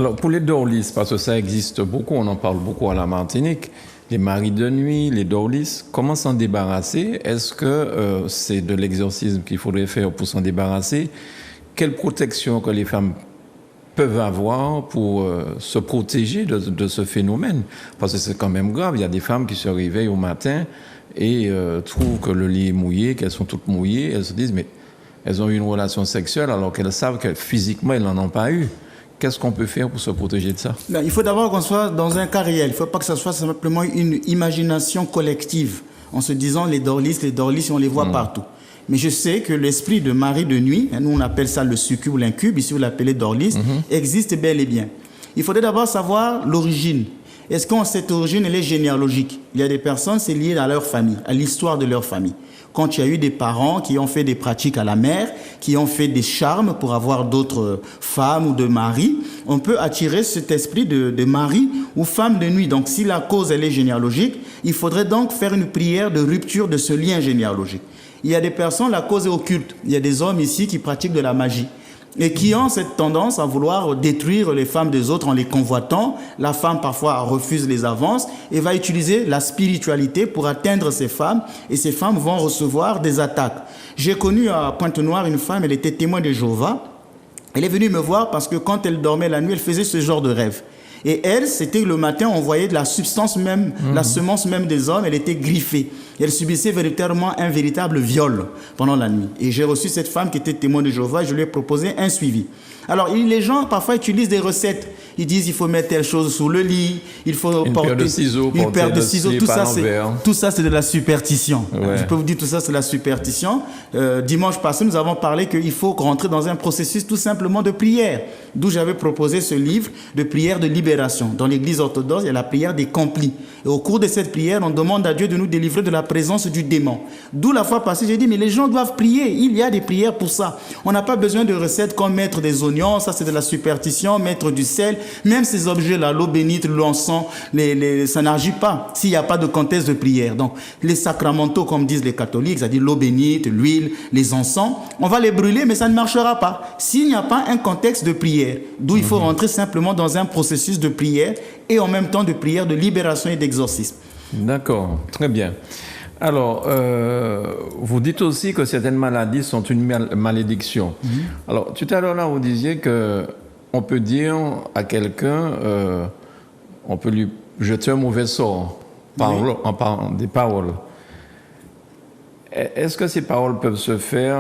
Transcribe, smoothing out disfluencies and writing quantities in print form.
Alors, pour les dorlis, parce que ça existe beaucoup, on en parle beaucoup à la Martinique, les maris de nuit, les dorlis, comment s'en débarrasser? Est-ce que c'est de l'exorcisme qu'il faudrait faire pour s'en débarrasser? Quelle protection que les femmes peuvent avoir pour se protéger de ce phénomène? Parce que c'est quand même grave, il y a des femmes qui se réveillent au matin et trouvent que le lit est mouillé, qu'elles sont toutes mouillées, elles se disent, mais elles ont eu une relation sexuelle alors qu'elles savent que physiquement, elles n'en ont pas eu. Qu'est-ce qu'on peut faire pour se protéger de ça? Il faut d'abord qu'on soit dans un cas réel. Il ne faut pas que ce soit simplement une imagination collective, en se disant les dorlis, on les voit partout. Mais je sais que l'esprit de mari de nuit, nous on appelle ça le succube ou l'incube, ici vous l'appelez dorlis, existe bel et bien. Il faudrait d'abord savoir l'origine. Est-ce que cette origine, elle est généalogique? Il y a des personnes, c'est lié à leur famille, à l'histoire de leur famille. Quand il y a eu des parents qui ont fait des pratiques à la mère, qui ont fait des charmes pour avoir d'autres femmes ou de maris, on peut attirer cet esprit de mari ou femme de nuit. Donc si la cause elle est généalogique, il faudrait donc faire une prière de rupture de ce lien généalogique. Il y a des personnes, la cause est occulte. Il y a des hommes ici qui pratiquent de la magie et qui ont cette tendance à vouloir détruire les femmes des autres en les convoitant. La femme parfois refuse les avances et va utiliser la spiritualité pour atteindre ces femmes, et ces femmes vont recevoir des attaques. J'ai connu à Pointe-Noire une femme, elle était témoin de Jéhovah. Elle est venue me voir parce que quand elle dormait la nuit, elle faisait ce genre de rêve. Et elle, c'était le matin, on voyait de la substance même, la semence même des hommes, elle était griffée. Elle subissait véritablement un véritable viol pendant la nuit. Et j'ai reçu cette femme qui était témoin de Jéhovah et je lui ai proposé un suivi. Alors, les gens, parfois, utilisent des recettes. Ils disent, il faut mettre telle chose sous le lit, il faut une porter... paire de ciseaux, une paire de ciseaux, tout ça, c'est de la superstition. Ouais. Je peux vous dire, tout ça, c'est de la superstition. Dimanche passé, nous avons parlé qu'il faut rentrer dans un processus tout simplement de prière. D'où j'avais proposé ce livre de prière de libération. Dans l'église orthodoxe, il y a la prière des complis. Et au cours de cette prière, on demande à Dieu de nous délivrer de la présence du démon. D'où la fois passée, j'ai dit, mais les gens doivent prier. Il y a des prières pour ça. On n'a pas besoin de recettes comme mettre des oignons, ça c'est de la superstition, mettre du sel. Même ces objets-là, l'eau bénite, l'encens, ça n'agit pas s'il n'y a pas de contexte de prière. Donc, les sacramentaux, comme disent les catholiques, c'est-à-dire l'eau bénite, l'huile, les encens, on va les brûler, mais ça ne marchera pas s'il n'y a pas un contexte de prière. D'où il faut rentrer simplement dans un processus de prière et en même temps de prière de libération et d'exorcisme. D'accord, très bien. Alors, vous dites aussi que certaines maladies sont une malédiction. Alors, tout à l'heure, là, vous disiez que on peut dire à quelqu'un, on peut lui jeter un mauvais sort en parlant des paroles. Est-ce que ces paroles peuvent se faire